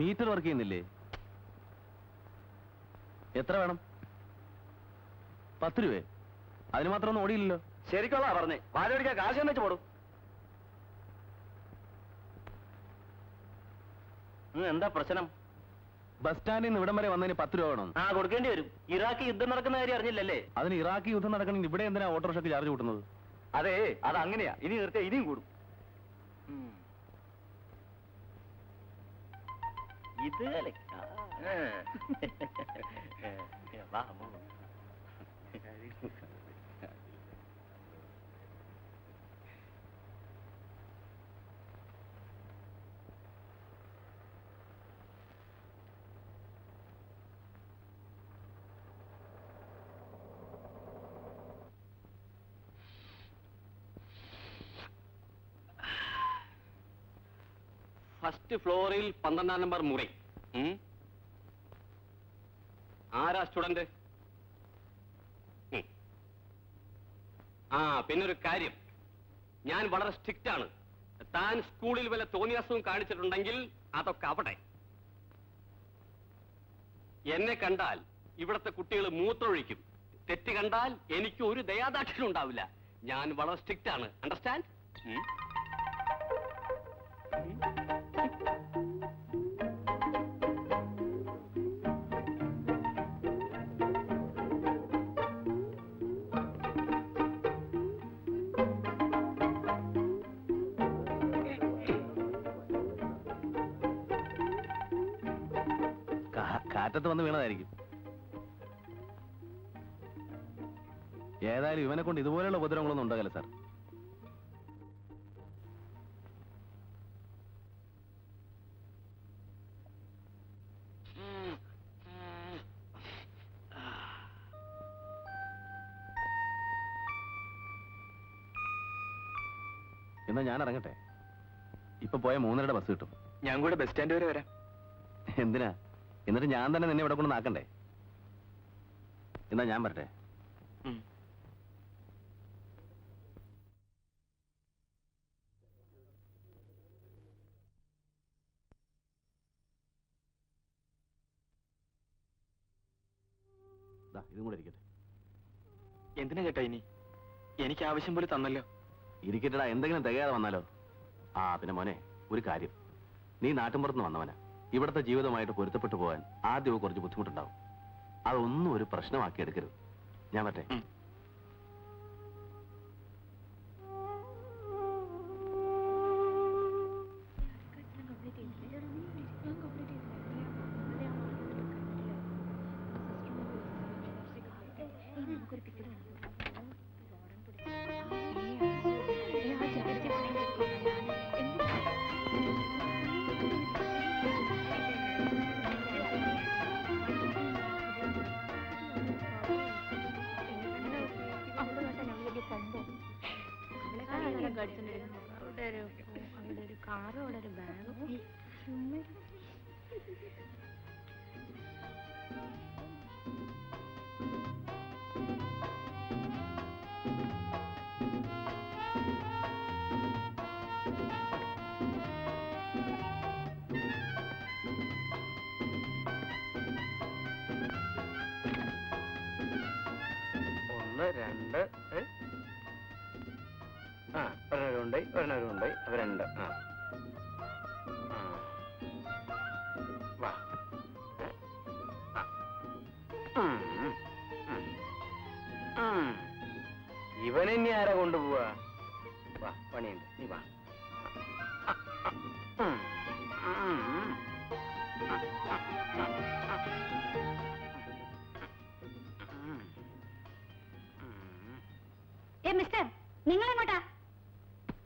Metre work ചെയ്യുന്നില്ലേ? എത്ര വേണം? 10 രൂപ? അതിന് മാത്രം ഒന്നും ഓടിയില്ലല്ലോ. ശരിക്കുള്ള പറഞ്ഞേ, വാലോടിക്കാൻ കാശം വെച്ച് പോടും. എന്താ പ്രശ്നം? ബസ് സ്റ്റാൻഡിൽ നിന്ന് ഇവിടം വരെ വന്നതിന് 10 രൂപ വേണം. ആ, കൊടുക്കേണ്ടി വരും. ഇറാഖ് യുദ്ധം നടക്കുന്ന കാര്യം അറിഞ്ഞില്ലല്ലേ? അതിന് ഇറാഖ് യുദ്ധം നടക്കണമെങ്കിൽ ഇവിടെ എന്തിനാ ഓട്ടോറിക്ഷയ്ക്ക് ചാർജ് കൂട്ടുന്നത്? അതെ, അത് അങ്ങനെയാ. ഇനി നിർത്തിയാൽ ഇനിയും കൂടും. ഇത് ഫസ്റ്റ് ഫ്ലോറിൽ 12 നമ്പർ മുറി. ആരാ സ്റ്റുഡന്റ്? ആ, പിന്നൊരു കാര്യം, ഞാൻ വളരെ സ്ട്രിക്റ്റ് ആണ്. താൻ സ്കൂളിൽ വല്ല തോന്നിയാസവും കാണിച്ചിട്ടുണ്ടെങ്കിൽ അതൊക്കെ അവിടെ. എന്നെ കണ്ടാൽ ഇവിടത്തെ കുട്ടികൾ മൂത്രമൊഴിക്കും. തെറ്റ് കണ്ടാൽ എനിക്ക് ഒരു ദയാദാക്ഷിണ്യം ഉണ്ടാവില്ല. ഞാൻ വളരെ സ്ട്രിക്റ്റ് ആണ്. അണ്ടർസ്റ്റാൻഡ്? കാറ്റത്ത് വന്ന് വീണതായിരിക്കും. ഏതായാലും ഇവനെ കൊണ്ട് ഇതുപോലെയുള്ള ഉപദ്രവങ്ങളൊന്നും ഉണ്ടാകില്ല സാർ. എന്നാ ഞാൻ ഇറങ്ങട്ടെ. ഇപ്പൊ പോയ 3:30 ബസ് കിട്ടും. ഞാൻ കൂടെ ബസ് സ്റ്റാൻഡ് വരെ വരാം. എന്തിനാ? എന്നിട്ട് ഞാൻ തന്നെ നിന്നെ ഇവിടെ കൊണ്ട് നാക്കണ്ടേ? എന്നാ ഞാൻ വരട്ടെ. ഇതും കൂടെ ഇരിക്കട്ടെ. എന്തിനാ ചേട്ടാ ഇനി? എനിക്ക് ആവശ്യം പോലെ തന്നല്ലോ. ഇരിക്കട്ടെടാ, എന്തെങ്കിലും തികയാതെ വന്നാലോ? ആ പിന്നെ മോനെ, ഒരു കാര്യം, നീ നാട്ടിൻപുറത്തുനിന്ന് വന്നവനാ. ഇവിടുത്തെ ജീവിതമായിട്ട് പൊരുത്തപ്പെട്ടു പോകാൻ ആദ്യമൊക്കെ കുറച്ച് ബുദ്ധിമുട്ടുണ്ടാവും. അതൊന്നും ഒരു പ്രശ്നമാക്കി എടുക്കരുത്. ഞാൻ പറ്റേ? ഒരെണ്ണരുണ്ടായി അപ്പൊ 2. ഇവനെന്നെ ആരാ കൊണ്ടുപോവാ? വാ, പണിയുണ്ട്, നീ വാ. മിസ്റ്റർ, നിങ്ങളെങ്ങോട്ടാ?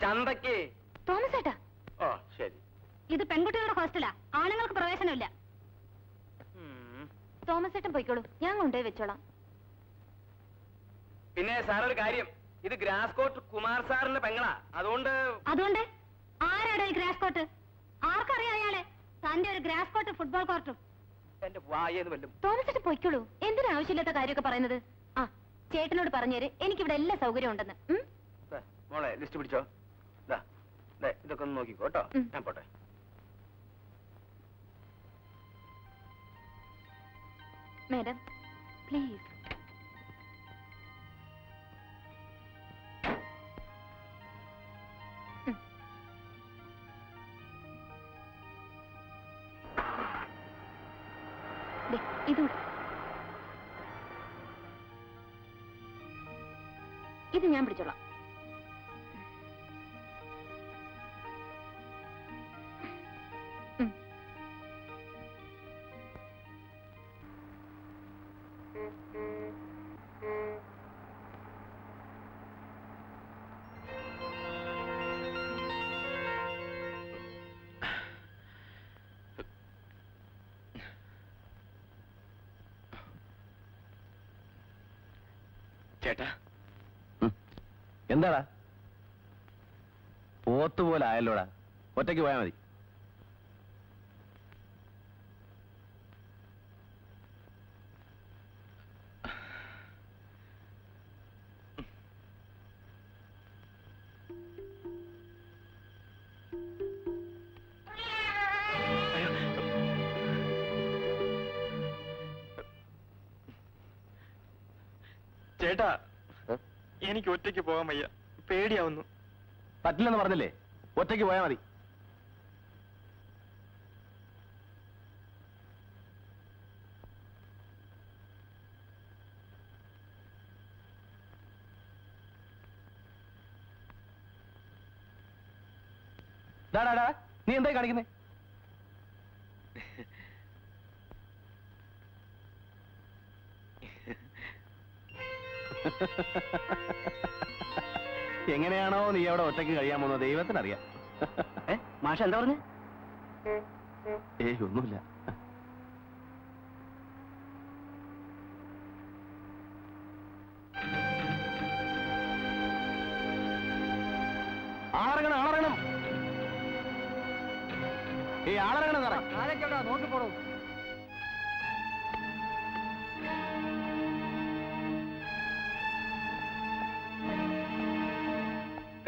ചന്തക്ക്. തോമസ് ഏട്ടാ. ഓ ശരി. ഇത് പെൺകുട്ടികളുടെ ഹോസ്റ്റലാ, ആണുങ്ങൾക്ക് പ്രവേശനമില്ല. തോമസ് ഏട്ടൻ പോയിക്കോളൂ, ഞാൻ കൊണ്ടുപോയി വെച്ചോളാം. പിന്നെ സാറൊരു കാര്യം, ഇത് ഗ്രാസ് കോട്ട് കുമാർ സാറിന്റെ പെങ്ങളാ. അതുകൊണ്ട് ആരാടോ ഈ ഗ്രാസ് കോട്ട്? ആർക്കറിയാം അയാളെ? തന്റെ ഒരു ഗ്രാസ് കോട്ട് ഫുട്ബോൾ കോർട്ടും. എന്റെ വായെന്ന് വല്ലും. തോമസ് ഏട്ടൻ പൊയ്ക്കോളൂ, എന്തിനാ ആവശ്യമില്ലാത്ത കാര്യമൊക്കെ പറയുന്നത്? ആ, ചേട്ടനോട് പറഞ്ഞേര്, എനിക്കിവിടെ എല്ലാ സൗകര്യം ഉണ്ടെന്ന്. മോളെ ലിസ്റ്റ് പിടിച്ചോ. ഇതൊക്കെ ഒന്ന് നോക്കിക്കോ കേട്ടോ. ഞാൻ പോട്ടെ. Madam please. ഇത് ഞാൻ പിടിച്ചോളാം. ചേട്ടാ, എന്താടാ പോത്തുപോലെ ആയല്ലോടാ, ഒറ്റയ്ക്ക് പോയാൽ മതി. ചേട്ടാ, എനിക്ക് ഒറ്റയ്ക്ക് പോകാൻ വയ്യ, പേടിയാവുന്നു. പറ്റില്ലെന്ന് പറഞ്ഞില്ലേ, ഒറ്റയ്ക്ക് പോയാൽ മതി. നീ എന്തായി കാണിക്കുന്നേ? എങ്ങനെയാണോ നീ അവിടെ ഒറ്റയ്ക്ക് കഴിയാൻ പോകുന്നത് ദൈവത്തിനറിയാം. മാഷ എന്താ പറഞ്ഞു? ഏയ് ഒന്നുമില്ല. ആളറങ്ങണം, ആളറങ്ങണം. ഏയ് ആളറങ്ങണം സാറേ. നോക്കി പോടോ.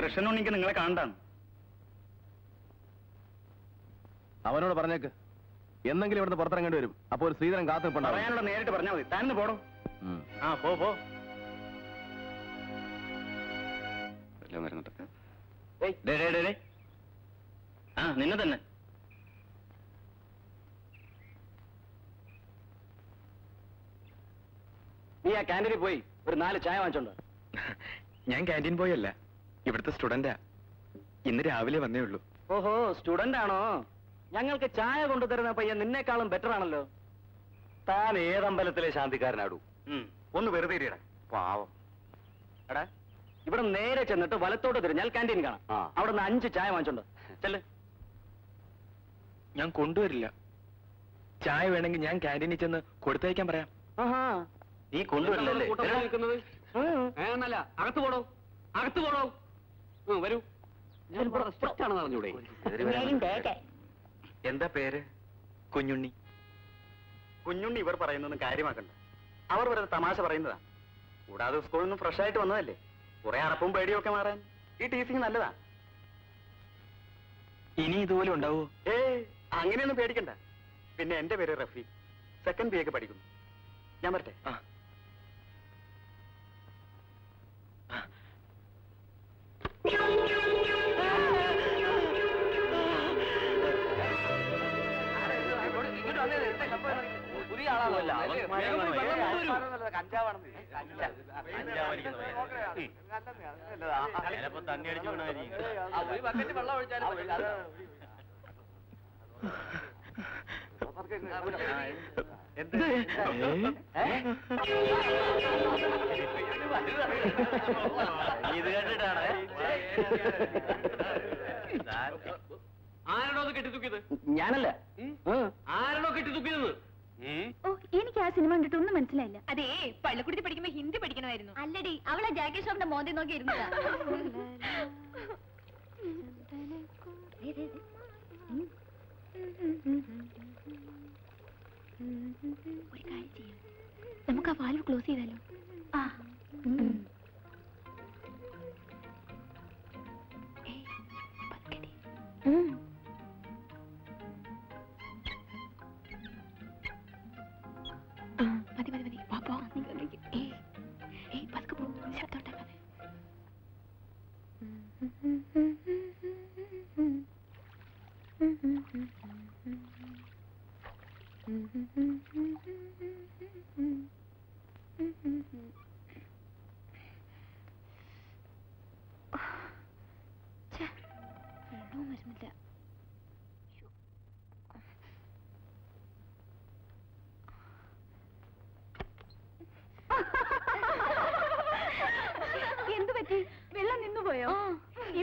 കൃഷ്ണനുണ്ണിക്ക് നിങ്ങളെ കാണണ്ടാണ്. അവനോട് പറഞ്ഞേക്ക്, എന്തെങ്കിലും ഇവിടുന്ന് പുറത്തിറങ്ങേണ്ടി വരും. അപ്പോൾ ഒരു ശ്രീധരൻ കാത്തു നിൽപ്പുണ്ടാവും. പറയാനുള്ള നേരിട്ട് പറഞ്ഞാൽ മതി. താനൊന്ന് പോടോ. ആ പോ. ആ നിന്നെ തന്നെ. നീ ആ ക്യാൻറ്റീനിൽ പോയി ഒരു 4 ചായ വാങ്ങിച്ചോണ്ട്. ഞാൻ ക്യാൻറ്റീൻ പോയല്ല, ഇവിടുത്തെ സ്റ്റുഡന്റാ. ഇന്ന് രാവിലെ വന്നേ ഉള്ളൂ. ഓഹോ, സ്റ്റുഡന്റ് ആണോ? ഞങ്ങൾക്ക് ചായ കൊണ്ടുതരുന്ന പയ്യൻ നിന്നേക്കാളും ബെറ്റർ ആണല്ലോ. താൻ ഏതമ്പലത്തിലെ ശാന്തിക്കാരനാടൂ? ഒന്ന് വെറുതെ ഇരിയടാ. പാവം. എടാ, ഇവിടെ നേരെ ചെന്നിട്ട് വലത്തോട്ട് തിരിഞ്ഞാൽ ക്യാൻറ്റീൻ കാണാം. ആ. അവിടെ നിന്ന് 5 ചായ വാങ്ങിച്ചോണ്ട് ചെല്ല്. ഞാൻ കൊണ്ടുവരില്ല. ചായ വേണമെങ്കിൽ ഞാൻ ക്യാൻറ്റീനിൽ ചെന്ന് കൊടുത്തയക്കാൻ പറയാം. ആഹാ, നീ കൊണ്ടുവരില്ലല്ലേ? നിൽക്കുന്നത് എന്നല്ല, അകത്ത് പോടോ, അകത്ത് പോടോ. വരൂ. ഞാൻ വളരെ സ്ട്രിക്റ്റ് ആണെന്ന് അറിഞ്ഞൂടെ? എന്താ പേര്? കുഞ്ഞുണ്ണി. കുഞ്ഞുണ്ണി ഇവർ പറയുന്നൊന്നും കാര്യമാക്കണ്ട. അവർ വെറുതെ തമാശ പറയുന്നതാ. കൂടാതെ സ്കൂളിൽ നിന്ന് ഫ്രഷ് ആയിട്ട് വന്നതല്ലേ, കുറെ അറപ്പും പേടിയും ഒക്കെ മാറാൻ ഈ ടീച്ചിങ് നല്ലതാ. ഇനി ഇതുപോലെ ഉണ്ടാവോ? അങ്ങനെയൊന്നും പേടിക്കണ്ട. പിന്നെ എന്റെ പേര് റഫീ, 2nd BA പഠിക്കുന്നു. ഞാൻ വരട്ടെ. പുതിയ ആളാണല്ലോ. ഇത് കേട്ടിട്ടാണ് ആരാണോ അത് കെട്ടിത്തൂക്കിയത്? ഞാനല്ല. ആരാണോ കെട്ടിത്തൂക്കിയത്? ഓ, എനിക്ക് ആ സിനിമ കണ്ടിട്ട് ഒന്നും മനസ്സിലായില്ല. അതേ പള്ളിക്കുടി പഠിക്കുമ്പോ ഹിന്ദി പഠിക്കണമായിരുന്നു. അല്ലടി, അവളെ ജാക്കി ഷോപ്പിന്റെ മോന്തി നോക്കി ഇരുന്നതാ. ഒരു കാര്യം ചെയ്യാം, നമുക്ക് ആ വാൽവ് ക്ലോസ് ചെയ്താലോ? ആ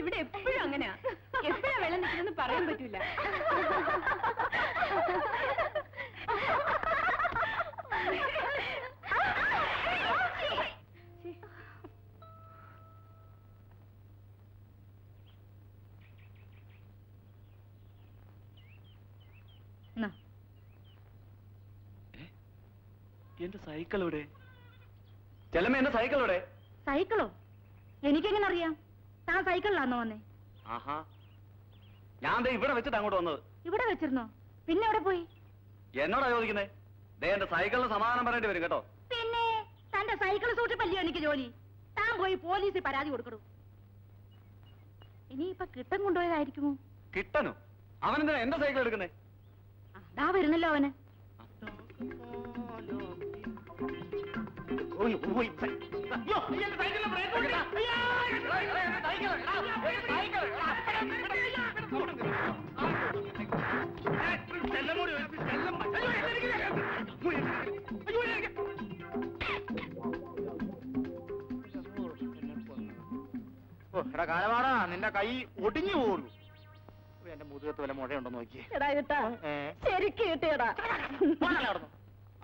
ഇവിടെ എപ്പോഴും അങ്ങനെയാ. എപ്പോഴാ വെള്ളം നിൽക്കുന്നെന്ന് പറയാൻ പറ്റൂല. എന്റെ സൈക്കിൾ ഇവിടെ. ചെല്ലമ്മ, എന്റെ സൈക്കിൾ ഇവിടെ. സൈക്കിളോ? എനിക്കെങ്ങനെ അറിയാം? താൻ സൈക്കിളിലാണോ വന്നേ? ആഹാ, ഞാൻ ദേ ഇവിടെ വെച്ചിട്ട് അങ്ങോട്ട് വന്നത്. ഇവിടെ വെച്ചിരുന്നോ? പിന്നെ എവിടെ പോയി? എന്നോടാ ചോദിക്കുന്നേ? ദേ എന്റെ സൈക്കിളിന് സമാധാനം പറയേണ്ടി വരും കേട്ടോ. പിന്നെ തന്റെ സൈക്കിൾ സൂക്ഷിപ്പല്ലയോ എനിക്ക് ജോലി? താൻ പോയി പോലീസിൽ പരാതി കൊടുക്കണു. ഇനിയിപ്പൊ കിട്ടം കൊണ്ടുപോയതായിരിക്കുമോ? കിട്ടനോ? അവനെന്തിനാ എന്റെ സൈക്കിൾ എടുക്കുന്നേ? അതാ വരുന്നല്ലോ അവന്. എടാ കാലമാടാ, നിന്റെ കൈ ഒടിഞ്ഞു പോകുന്നു. എന്റെ മുതുകത്ത് വല്ല മുഴയുണ്ടോ നോക്കിയേ. ശരിക്ക് കിട്ടിയടാ.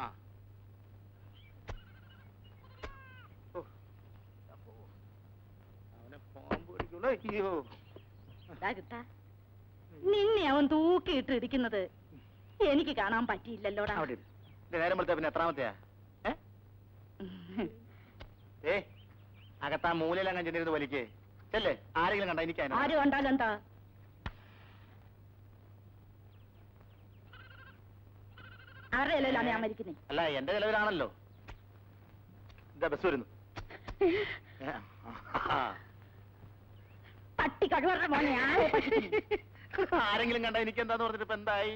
ആ, അവനെ പാമ്പ് പിടിക്കുള്ളൂ. അയ്യോ, നിന്നെ അവൻ തൂക്കിയിട്ട് ഇരിക്കുന്നത് എനിക്ക് കാണാൻ പറ്റിയില്ലല്ലോടാ. അവിടെ ഇരി. ഇത് നേരം വിളിച്ച പിന്നെ എത്രാമത്തെയാ? ഏ അകത്താ മൂലയിലങ്ങ് ചെന്നിരുന്ന് വലിക്കേ. ചെല്ലേ, ആരെങ്കിലും കണ്ട എനിക്ക് ആര് കണ്ടാലെന്താ? ആരുടെ ഇലയിലാണ് ഞാൻ മരിക്കുന്നേ? അല്ല, എന്റെ ചെലവിലാണല്ലോ. ഇതാ ബസ് വരുന്നു. തട്ടി കഴിവറ മോനെ. ആരെങ്കിലും കണ്ട എനിക്ക് എന്താന്ന് പറഞ്ഞിട്ട് ഇപ്പൊ എന്തായി?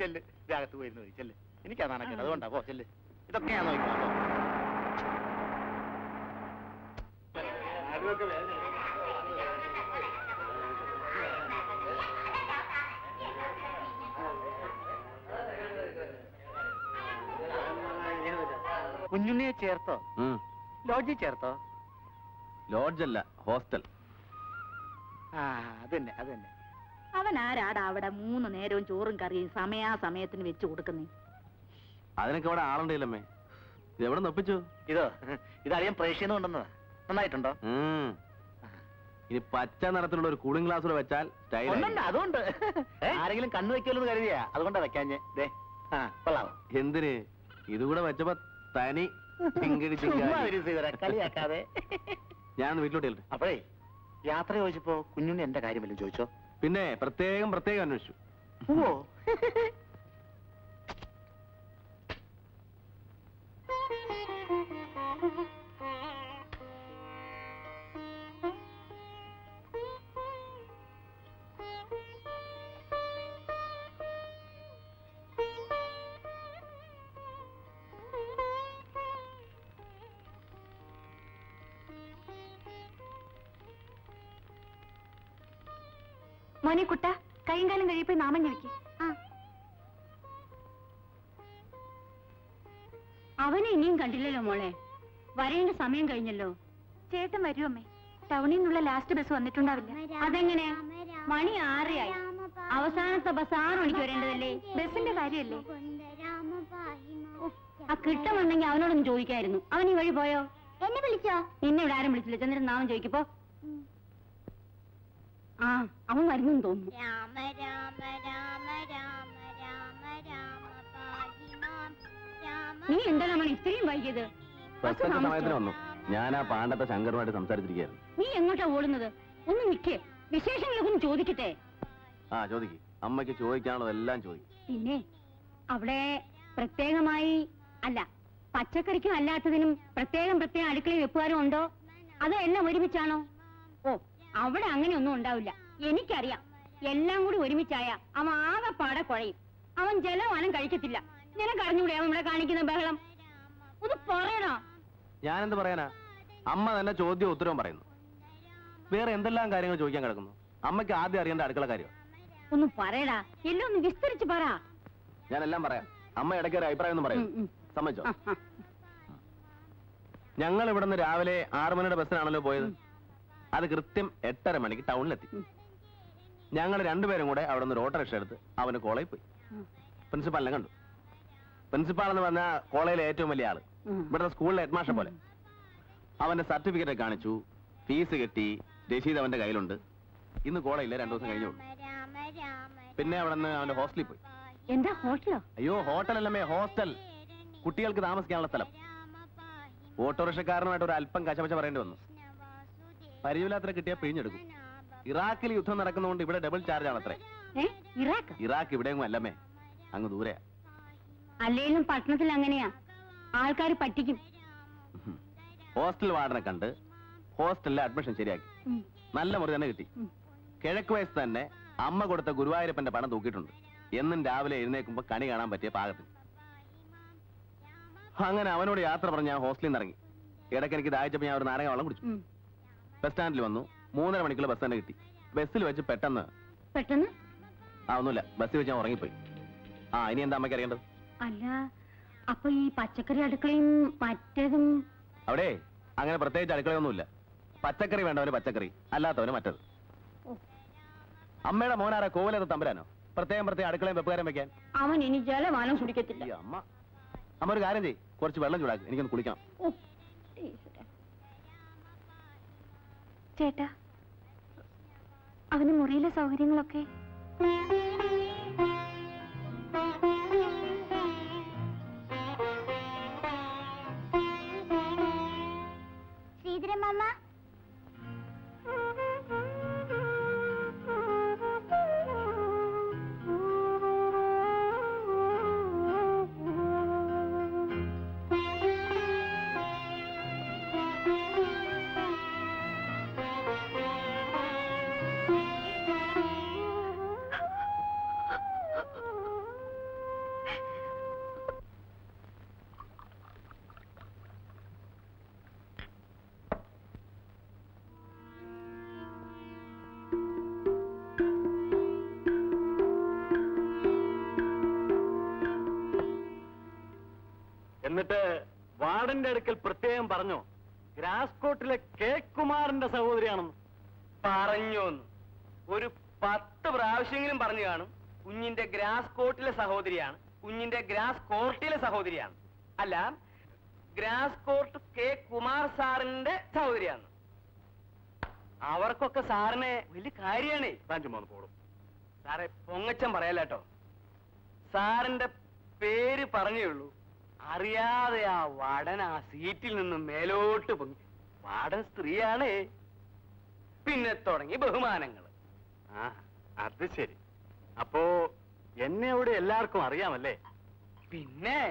ചെല്ല്, ഇതകത്ത് പോയിരുന്നു. ചെല്ല്, എനിക്കാ നാണക്കേട്, അതുകൊണ്ടാ. പോ ചെല്ല്. ഇതൊക്കെ ഞാൻ നോക്കാം. കുഞ്ഞുണ്ണിയെ ചേർത്തോ? ലോഡ്ജിൽ ചേർത്തോ? ലോഡ്ജല്ല, ഹോസ്റ്റൽ. ആ, അതന്നെ അതന്നെ. അവൻ ആരാടാ അവിടെ 3 നേരവും ചോറും കറിയും സമയാസമയത്തിന് വെച്ച് കൊടുക്കുന്നേ? അതിനൊക്കെ അവിടെ ആളുണ്ടല്ലേ. ഇത് എവിടെ നൊപ്പിച്ചു? ഇതറിയാൻ പ്രേക്ഷിന്ന് കൊണ്ടുവന്നതാ. നന്നായിട്ടുണ്ടോ? ഇനി പച്ച നിറത്തിലുള്ള ഒരു കൂളിംഗ് ഗ്ലാസ് വെച്ചാൽ അതുകൊണ്ട് ആരെങ്കിലും കണ്ണു വെക്കുമല്ലോ കരുതിയാ, അതുകൊണ്ടാ വെക്കാഞ്ഞേ. കൊള്ളാമോ? എന്തിന്? ഇതുകൂടെ വെച്ചപ്പോ തനി കളിയാക്കാതെ. ഞാൻ വീട്ടിലോട്ട് ചെല്ലട്ടെ. അപ്പോഴേ യാത്ര ചോദിച്ചപ്പോ കുഞ്ഞുണ്ണി എന്റെ കാര്യമല്ലോ ചോദിച്ചോ? പിന്നെ പ്രത്യേകം അന്വേഷിച്ചു. ഓ, മോനെ കുട്ട, കൈയും കാലം കഴിയപ്പോ നാമം ഞെളിക്ക്. അവനെ ഇനിയും കണ്ടില്ലല്ലോ മോളെ. വരേണ്ട സമയം കഴിഞ്ഞല്ലോ. ചേട്ടൻ വരൂ അമ്മേ. ടൗണിൽ നിന്നുള്ള ലാസ്റ്റ് ബസ് വന്നിട്ടുണ്ടാവില്ല. അതെങ്ങനെ? മണി 6 അവസാനത്തെ ബസ് 6 മണിക്ക് വരേണ്ടതല്ലേ? ബസിന്റെ കാര്യമല്ലേ? ആ കിട്ടുമുണ്ടെങ്കിൽ അവനോടൊന്ന് ചോദിക്കായിരുന്നു. അവൻ ഈ വഴി പോയോ? എന്നെ വിളിച്ചോ? നിന്നെ ഇവിടെ ആരും വിളിച്ചില്ല. ചെന്നിട്ട് നാമം ചോദിക്കപ്പോ. ആ, അവൻ വരുന്നെന്ന് തോന്നുന്നു. രാമ രാമ രാമ രാമ രാമ രാമ പാഹിമാം രാമ. നീ എന്താ നമ്മൾ ഇത്രയും വൈകിയത്? സമയത്തിന് വന്നു. ഞാൻ ആ പാണ്ടത്തെ ശങ്കറുമായിട്ട് സംസാരിച്ചിരിക്കുകയായിരുന്നു. നീ എങ്ങോട്ടാ ഓടുന്നത്? ഒന്ന് നിൽക്കേ, വിശേഷങ്ങളൊക്കെ ഒന്ന് ചോദിക്കട്ടെ. ആ, ചോദിക്കും. അമ്മയ്ക്ക് ചോദിക്കാനുള്ളതെല്ലാം ചോദിക്കും. പിന്നെ അവിടെ പ്രത്യേകമായി അല്ല, പച്ചക്കറിക്കും അല്ലാത്തതിനും പ്രത്യേകം അടുക്കളയിൽ വെപ്പുകാരും ഉണ്ടോ? അതോ എല്ലാം ഒരുമിച്ചാണോ? ഓ, അവിടെ അങ്ങനെയൊന്നും ഉണ്ടാവില്ല. എനിക്കറിയാം. എല്ലാം കൂടി ഒരുമിച്ചായ അവൻ ആകെപ്പാടെ കുഴയും. അവൻ ജലവാനം കഴിക്കത്തില്ല. നിനക്കറിഞ്ഞൂടെ അവൻ ഇവിടെ കാണിക്കുന്ന ബഹളം? ഒന്ന് പറയണോ? ഞാനെന്ത് പറയാനാ? അമ്മ തന്നെ ചോദ്യവും ഉത്തരവും പറയുന്നു. വേറെ എന്തെല്ലാം കാര്യങ്ങൾ ചോദിക്കാൻ കിടക്കുന്നു? അമ്മയ്ക്ക് ആദ്യം അറിയേണ്ട അടുക്കള കാര്യം. ഒന്ന് പറയടാ, എല്ലാം ഒന്ന് വിസ്തരിച്ച് പറ. ഞാനെല്ലാം പറയാം. അമ്മ ഇടയ്ക്ക് ഒരു അഭിപ്രായം ഒന്നും പറയും. സമ്മതിച്ചോ? ഞങ്ങൾ ഇവിടുന്ന് രാവിലെ 6 മണിയുടെ ബസ്സിനാണല്ലോ പോയത്. അത് കൃത്യം 8:30 മണിക്ക് ടൗണിലെത്തി. ഞങ്ങൾ രണ്ടുപേരും കൂടെ അവിടെ നിന്ന് ഒരു ഓട്ടോറിക്ഷ എടുത്ത് അവന് കോളേജിൽ പോയി. പ്രിൻസിപ്പാളിനെ കണ്ടു. പ്രിൻസിപ്പാൾ എന്ന് പറഞ്ഞാൽ കോളേജിലെ ഏറ്റവും വലിയ ആള്, ഇവിടുത്തെ സ്കൂളിലെ ഹെഡ് മാസ്റ്റർ പോലെ. അവന്റെ സർട്ടിഫിക്കറ്റ് കാണിച്ചു, ഫീസ് കെട്ടി, രസീത് അവന്റെ കയ്യിലുണ്ട്. ഇന്ന് കോളേജിലെ 2 ദിവസം കഴിഞ്ഞുള്ളൂ. പിന്നെ അവിടെ നിന്ന് അവന്റെ ഹോസ്റ്റലിൽ പോയി. എന്താ ഹോട്ടലോ? അയ്യോ, ഹോട്ടലല്ലമ്മേ, ഹോസ്റ്റൽ. കുട്ടികൾക്ക് താമസിക്കാനുള്ള സ്ഥലം. ഓട്ടോറിക്ഷക്കാരനുമായിട്ട് ഒരു അല്പം കശപശ പറയേണ്ടി വന്നു. പരിചയമില്ലാത്ത കിട്ടിയാൽ പിഴിഞ്ഞെടുക്കും. ഇറാഖിൽ യുദ്ധം നടക്കുന്നതുകൊണ്ട് ഇവിടെ ഡബിൾ ചാർജ് ആണത്രേ. ഇറാഖ് ഇവിടെയൊന്നും അല്ലമ്മേ, അങ്ങ് ദൂരെയാ. അല്ലേലും പട്ടണത്തിൽ അങ്ങനെയാ, ആൾക്കാർ പറ്റിക്കും. ഹോസ്റ്റൽ വാർഡനെ കണ്ട് ഹോസ്റ്റലിലെ അഡ്മിഷൻ ശരിയാക്കി. നല്ല മുറി തന്നെ കിട്ടി. കിഴക്ക് വയസ്സ് തന്നെ അമ്മ കൊടുത്ത ഗുരുവായൂരപ്പന്റെ പണം തൂക്കിയിട്ടുണ്ട്. എന്നും രാവിലെ എഴുന്നേൽക്കുമ്പോ കണി കാണാൻ പറ്റിയ പാകത്തിൽ. അങ്ങനെ അവനോട് യാത്ര പറഞ്ഞ് ഞാൻ ഹോസ്റ്റലിൽ നിന്ന് ഇറങ്ങി. ഇടയ്ക്ക് എനിക്ക് ദാഹിച്ചപ്പോൾ ഞാൻ ഒരു നാരങ്ങ വെള്ളം കുടിച്ചു. ബസ് സ്റ്റാൻഡിൽ വന്നു. 3:30 മണിക്കുള്ള ബസ് തന്നെ കിട്ടി. ബസ്സിൽ വെച്ച് പെട്ടെന്ന് ഒന്നുമില്ല, ബസ്സിൽ വെച്ച് ഞാൻ ഉറങ്ങിപ്പോയി. ഇനി എന്താ അമ്മയ്ക്ക് അറിയേണ്ടത്? അല്ല, അപ്പൊ ഈ പച്ചക്കറി അടുക്കളയും മറ്റേതും അവിടെ അങ്ങനെ പ്രത്യേകിച്ച് അടുക്കളയൊന്നുമില്ല. പച്ചക്കറി വേണ്ടവന് പച്ചക്കറി, അല്ലാത്തവന് മറ്റത്. അമ്മയുടെ മോനാരാ, കോവിലത്ത് തമ്പുരാനോ പ്രത്യേകം അടുക്കളയും വെപ്പുകാരം വെക്കാൻ? അവൻ ഇനി ജലമാനം കുടിക്കത്തില്ല. അമ്മ ഒരു കാര്യം ചെയ്യ്, കുറച്ച് വെള്ളം ചൂടാക്കി, എനിക്കൊന്ന് കുളിക്കണം. ചേട്ടാ, അവന് മുറിയിലെ സൗകര്യങ്ങളൊക്കെ ശ്രീധരമാമ, എന്നിട്ട് വാർഡന്റെ അടുക്കൽ പ്രത്യേകം പറഞ്ഞോ ഗ്രാസ് കോട്ടിലെ കെ കുമാറിന്റെ സഹോദരിയാണെന്ന്? പറഞ്ഞോന്ന് ഒരു 10 പ്രാവശ്യമെങ്കിലും പറഞ്ഞു കാണും. കുഞ്ഞിന്റെ ഗ്രാസ് കോട്ടിലെ സഹോദരിയാണ്, കുഞ്ഞിന്റെ ഗ്രാസ് കോർട്ടിലെ സഹോദരിയാണ്. അല്ല, ഗ്രാസ് കോർട്ട് കെ കുമാർ സാറിന്റെ സഹോദരിയാണ്. അവർക്കൊക്കെ സാറിനെ വലിയ കാര്യാണേ. പോടും സാറെ, പൊങ്ങച്ചം പറയല്ല കേട്ടോ. സാറിന്റെ പേര് പറഞ്ഞേ ഉള്ളൂ, അറിയാതെ ആ വടൻ ആ സീറ്റിൽ നിന്നും മേലോട്ട് പൊങ്ങി. വാടൻ സ്ത്രീയാണേ. പിന്നെ തുടങ്ങി ബഹുമാനങ്ങൾ. അത് ശരി. അപ്പോ എന്നെ അവിടെ എല്ലാവർക്കും അറിയാമല്ലേ? പിന്നെ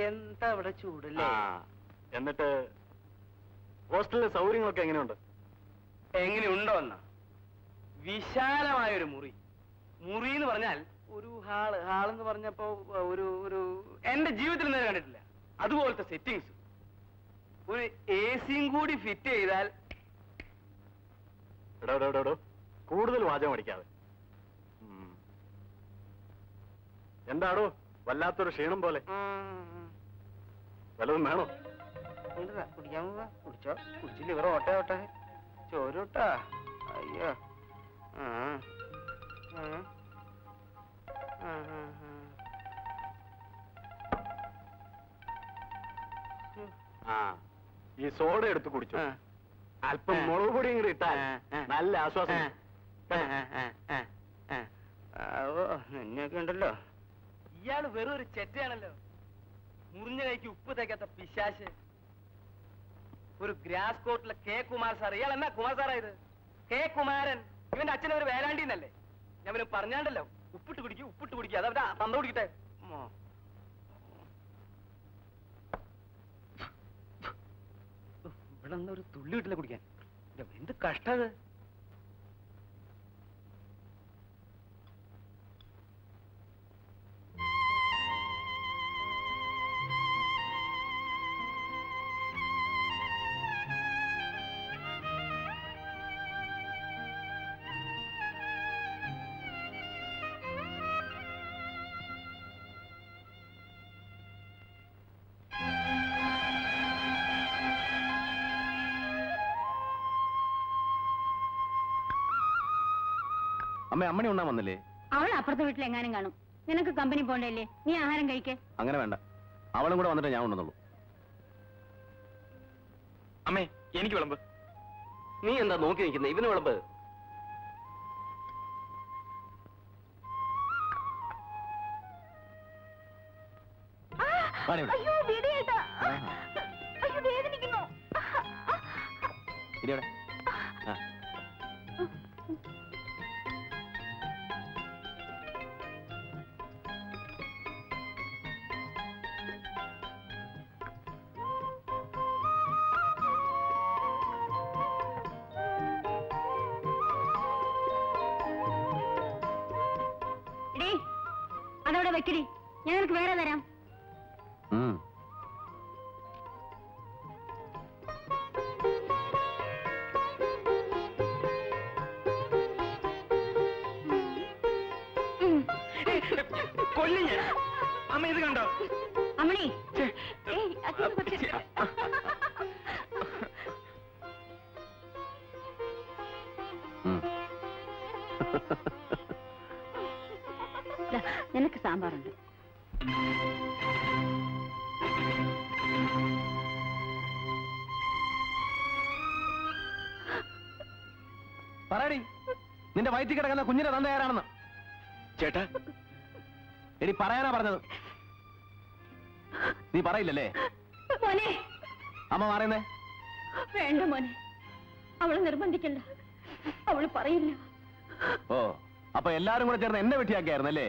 എന്താ ഇവിടെ ചൂടല്ലേ? എന്നിട്ട് ഹോസ്റ്റലിലെ സൗകര്യങ്ങളൊക്കെ എങ്ങനെയുണ്ട്? എങ്ങനെയുണ്ടോ എന്നാ? വിശാലമായൊരു മുറി. മുറി എന്ന് പറഞ്ഞാൽ ഒരു ഹാളെന്ന് പറഞ്ഞപ്പോ ഒരു എന്റെ ജീവിതത്തിൽ നേരെ കണ്ടിട്ടില്ല അതുപോലത്തെ സെറ്റിങ്സ്. ഒരു AC കൂടി ഫിറ്റ് ചെയ്താൽ. എടോ കൂടുതൽ വാചകം അടിക്കാതെ. എന്താടോ വല്ലാത്തൊരു ക്ഷീണം പോലെ? വല്ലതും വേണോ? കുടിക്കാൻ പോവാ. കുടിച്ചോ. കുടിച്ചില്ല ഇവർ ഓട്ടെ ചോരൂട്ടാ. അയ്യോ. ഈ സോഡ എടുത്ത് കുടിച്ചു. അല്പം മുളക് പൊടിയും കൂടി ഇട്ടാൽ നല്ല ആശ്വാസം. നിന്നെയൊക്കെ ഉണ്ടല്ലോ. ഇയാള് വെറും ഒരു ചെറ്റയാണല്ലോ. മുറിഞ്ഞ കൈക്ക് ഉപ്പ് തേക്കാത്ത പിശാശ്. ഒരു ഗ്രാസ് കോട്ടിലെ കെ കുമാർ സാർ. ഇയാൾ എന്നാ കുമാർ സാറായത്? കെ കുമാരൻ. ഇവന്റെ അച്ഛനെ ഒരു വേലാണ്ടി എന്നല്ലേ? ഞാൻ ഇവന് പറഞ്ഞാണ്ടല്ലോ, ഉപ്പിട്ട് കുടിക്കുക. അതവന്റെ തന്ത കുടിക്കട്ടെ. ഇവിടെ എന്താ ഒരു തുള്ളി കിട്ടില്ല കുടിക്കാൻ. എന്ത് കഷ്ടത്. അമ്മ അമ്മണി ഉണ്ണാൻ വന്നില്ലേ? അവൾ അപ്പുറത്തെ വീട്ടിൽ എങ്ങാനും കാണും. നിനക്ക് കമ്പനി പോണ്ടല്ലേ, നീ ആഹാരം കഴിക്കേ. അങ്ങനെ വേണ്ട, അവളും കൂടെ വന്നിട്ട് ഞാൻ ഉണ്ടെന്നുള്ളൂ. അമ്മേ എനിക്ക് വിളമ്പ്. നീ എന്താ നോക്കി നിൽക്കുന്നത്? ഇവന് വിളമ്പ്. വാടി ഇവിടെ. അയ്യോ വീടിയേട്ടാ, ആഹാ. അയ്യോ വേദനിക്കുന്നു. ഇരി ഇവിടെ. ആ. എടീ, അതവിടെ വെക്കടി, ഞാൻ നിനക്ക് വേറെ തരാം. ഉം. കൊല്ലിഞ്ഞ അമ്മ ഇത് കണ്ടോ? അമ്മണി, ഏയ്, അച്ഛൻ കുറച്ച്. ഉം. ദാ, നിനക്ക് സാമ്പാറുണ്ട്. പറയടി, നിന്റെ വയറ്റിൽ കിടക്കുന്ന കുഞ്ഞിന്റെ തന്ത ആരാണെന്ന്. ചേട്ടാ, എടി പറയാനാ പറഞ്ഞത്, നീ പറയില്ലല്ലേ? മോനെ, അമ്മ മാറിയുന്നേ. വേണ്ട മോനെ, അവളെ നിർബന്ധിക്കണ്ട, അവള് പറയില്ല. ഓ, അപ്പൊ എല്ലാരും കൂടെ ചേർന്ന് എന്നെ വെട്ടിയാക്കിയായിരുന്നല്ലേ?